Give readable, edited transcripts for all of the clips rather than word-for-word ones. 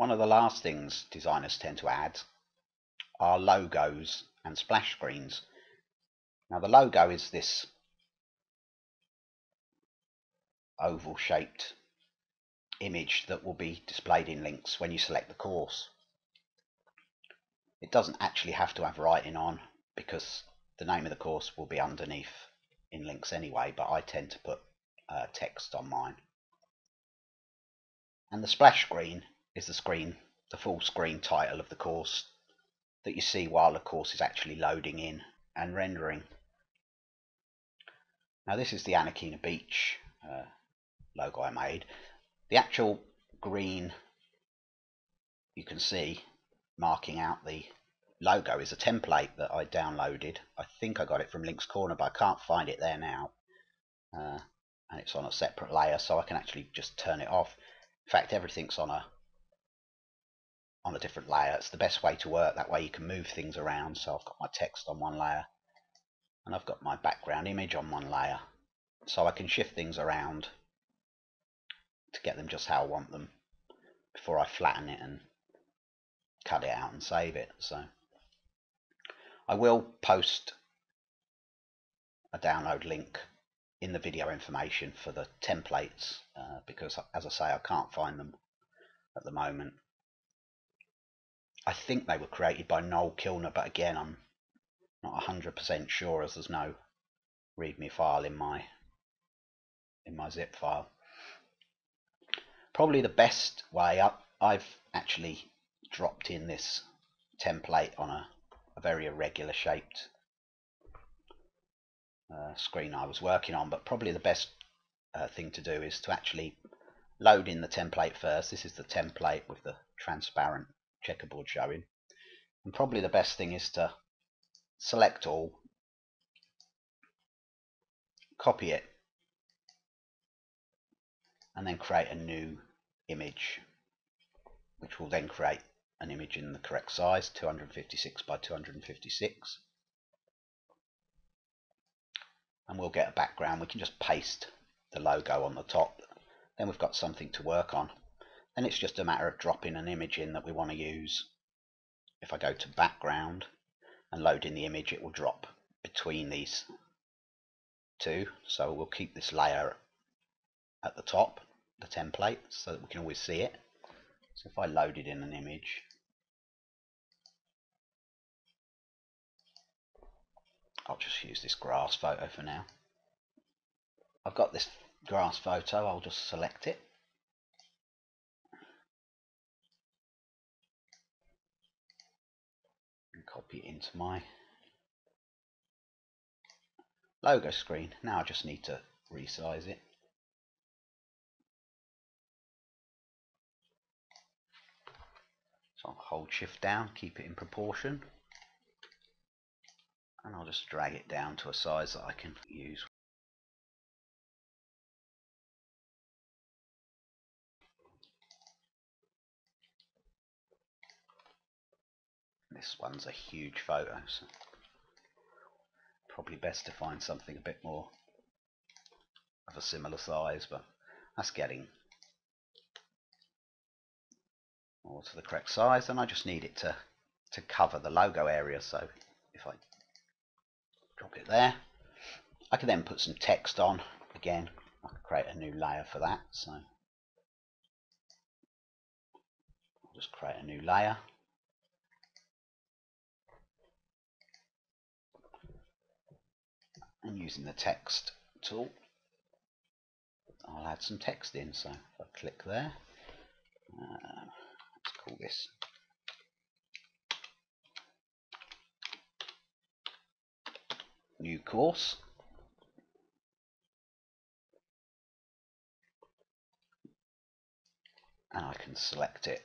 One of the last things designers tend to add are logos and splash screens. Now the logo is this oval shaped image that will be displayed in links when you select the course. It doesn't actually have to have writing on because the name of the course will be underneath in links anyway, but I tend to put text on mine. And the splash screen is the full screen title of the course that you see while the course is actually loading in and rendering. Now this is the Anakina Beach logo I made. The actual green you can see marking out the logo is a template that I downloaded. I think I got it from Link's Corner, but I can't find it there now. And it's on a separate layer, so I can actually just turn it off. In fact, everything's on a different layer. It's the best way to work. That way you can move things around. So I've got my text on one layer, and I've got my background image on one layer. So I can shift things around to get them just how I want them before I flatten it and cut it out and save it. So I will post a download link in the video information for the templates because, as I say, I can't find them at the moment. I think they were created by Noel Kilner, but again, I'm not 100% sure as there's no README file in my zip file. Probably the best way, I've actually dropped in this template on a very irregular shaped screen I was working on, but probably the best thing to do is to actually load in the template first. This is the template with the transparent checkerboard showing, and probably the best thing is to select all, copy it, and then create a new image, which will then create an image in the correct size, 256 by 256, and we'll get a background. We can just paste the logo on the top, then we've got something to work on. Then it's just a matter of dropping an image in that we want to use. If I go to background and load in the image, it will drop between these two, so we'll keep this layer at the top, the template, so that we can always see it. So if I loaded in an image, I'll just use this grass photo for now. I've got this grass photo, I'll just select it. And copy it into my logo screen. Now I just need to resize it. So I'll hold shift down, keep it in proportion, and I'll just drag it down to a size that I can use. This one's a huge photo, so probably best to find something a bit more of a similar size, but that's getting more to the correct size. And I just need it to cover the logo area, so if I drop it there, I can then put some text on. Again, I can create a new layer for that, so I'll just create a new layer. And using the text tool, I'll add some text in. So if I click there, let's call this new course. And I can select it,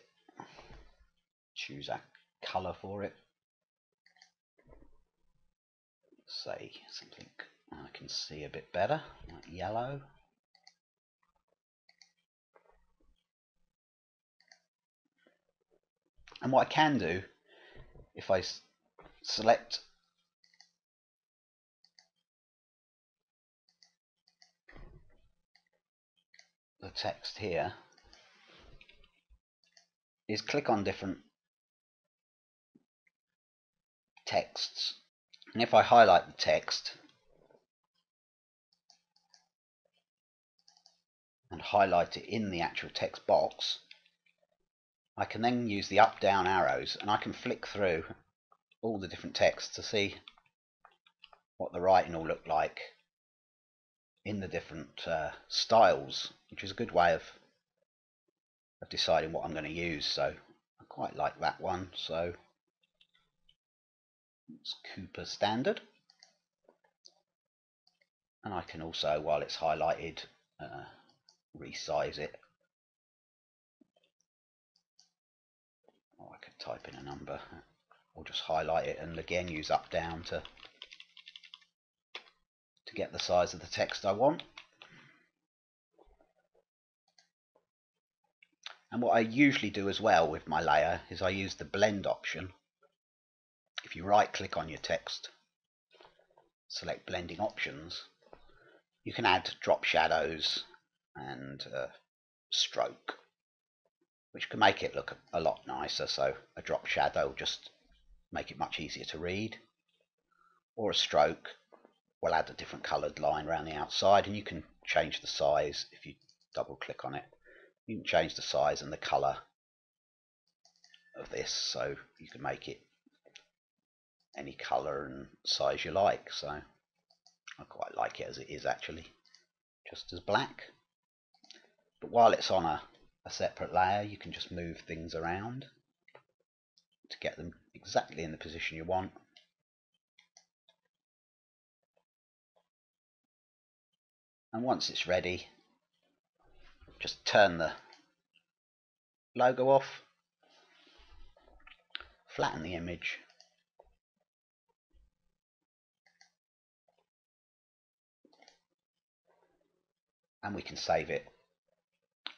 choose a colour for it, say something I can see a bit better, like yellow. And what I can do, if I select the text here, is click on different texts, and if I highlight the text and highlight it in the actual text box, I can then use the up down arrows and I can flick through all the different texts to see what the writing will look like in the different styles, which is a good way of deciding what I'm going to use. So I quite like that one, so it's Cooper Standard. And I can also, while it's highlighted, resize it. Or I could type in a number, or just highlight it and again use up down to get the size of the text I want. And what I usually do as well with my layer is I use the blend option. If you right click on your text, select blending options, you can add drop shadows and stroke, which can make it look a lot nicer. So a drop shadow will just make it much easier to read, or a stroke will add a different coloured line around the outside, and you can change the size. If you double click on it, you can change the size and the colour of this, so you can make it any colour and size you like. So I quite like it as it is, actually, just as black. But while it's on a separate layer, you can just move things around to get them exactly in the position you want. And once it's ready, just turn the logo off, flatten the image, and we can save it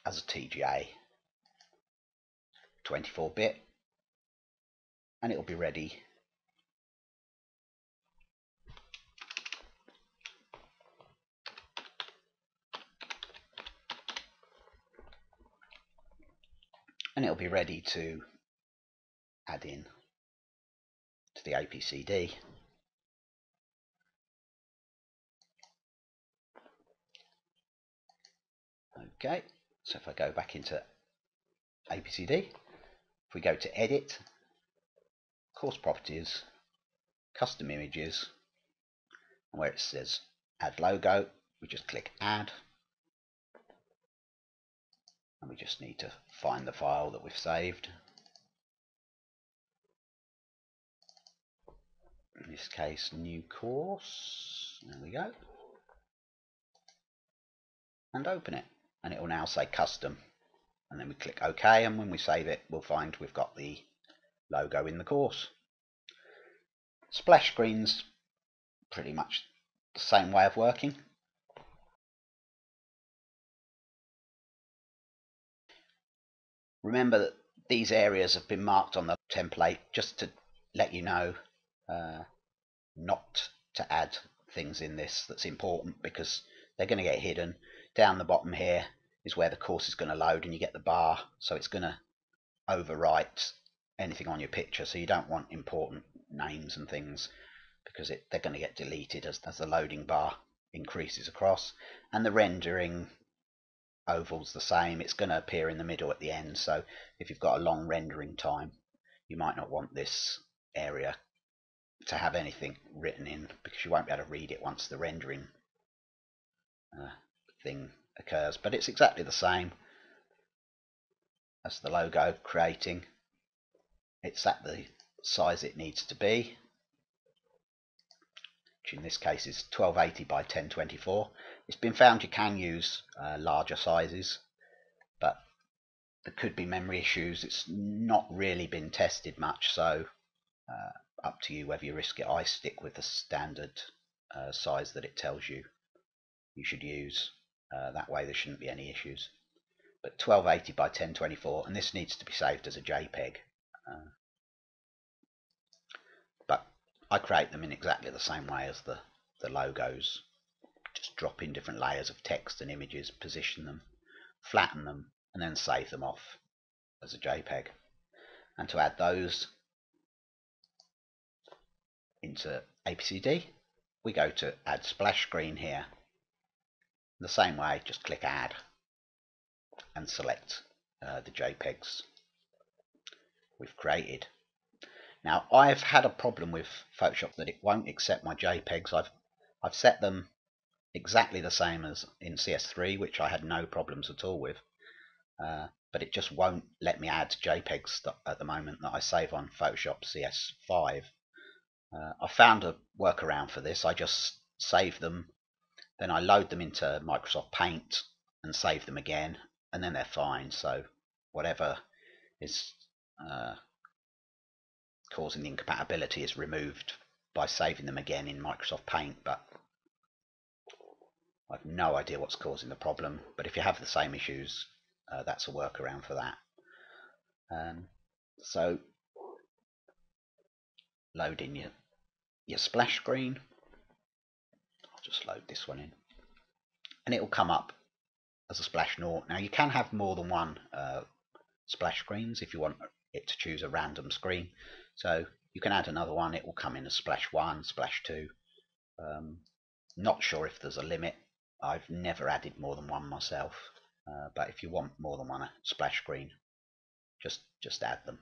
as a TGA 24-bit, and it will be ready to add in to the APCD. Okay, so if I go back into APCD, if we go to Edit, Course Properties, Custom Images, and where it says Add Logo, we just click Add, and we just need to find the file that we've saved. In this case, New Course. There we go. And open it, and it will now say Custom, and then we click OK, and when we save it, we'll find we've got the logo in the course. Splash screen's pretty much the same way of working. Remember that these areas have been marked on the template just to let you know not to add things in this that's important, because they're going to get hidden. Down the bottom here is where the course is going to load, and you get the bar, so it's going to overwrite anything on your picture, so you don't want important names and things, because they're going to get deleted as the loading bar increases across. And the rendering oval's the same, it's going to appear in the middle at the end, so if you've got a long rendering time, you might not want this area to have anything written in, because you won't be able to read it once the rendering thing occurs. But it's exactly the same as the logo creating. It's at the size it needs to be, which in this case is 1280 by 1024. It's been found you can use larger sizes, but there could be memory issues. It's not really been tested much, so up to you whether you risk it. I stick with the standard size that it tells you should use. That way there shouldn't be any issues. But 1280 by 1024, and this needs to be saved as a JPEG. But I create them in exactly the same way as the logos. Just drop in different layers of text and images, position them, flatten them, and then save them off as a JPEG. And to add those into APCD, we go to add splash screen here. The same way, just click add and select the JPEGs we've created. Now I've had a problem with Photoshop that it won't accept my JPEGs. I've set them exactly the same as in CS3, which I had no problems at all with, but it just won't let me add JPEGs at the moment that I save on Photoshop CS5. I found a workaround for this. I just save them, then I load them into Microsoft Paint and save them again, and then they're fine. So whatever is causing the incompatibility is removed by saving them again in Microsoft Paint, but I've no idea what's causing the problem. But if you have the same issues, that's a workaround for that. So load in your splash screen. I'll just load this one in, and it will come up as a splash naught. Now you can have more than one splash screens if you want it to choose a random screen. So you can add another one. It will come in as splash 1, splash 2. Not sure if there's a limit. I've never added more than one myself, but if you want more than one splash screen, just add them.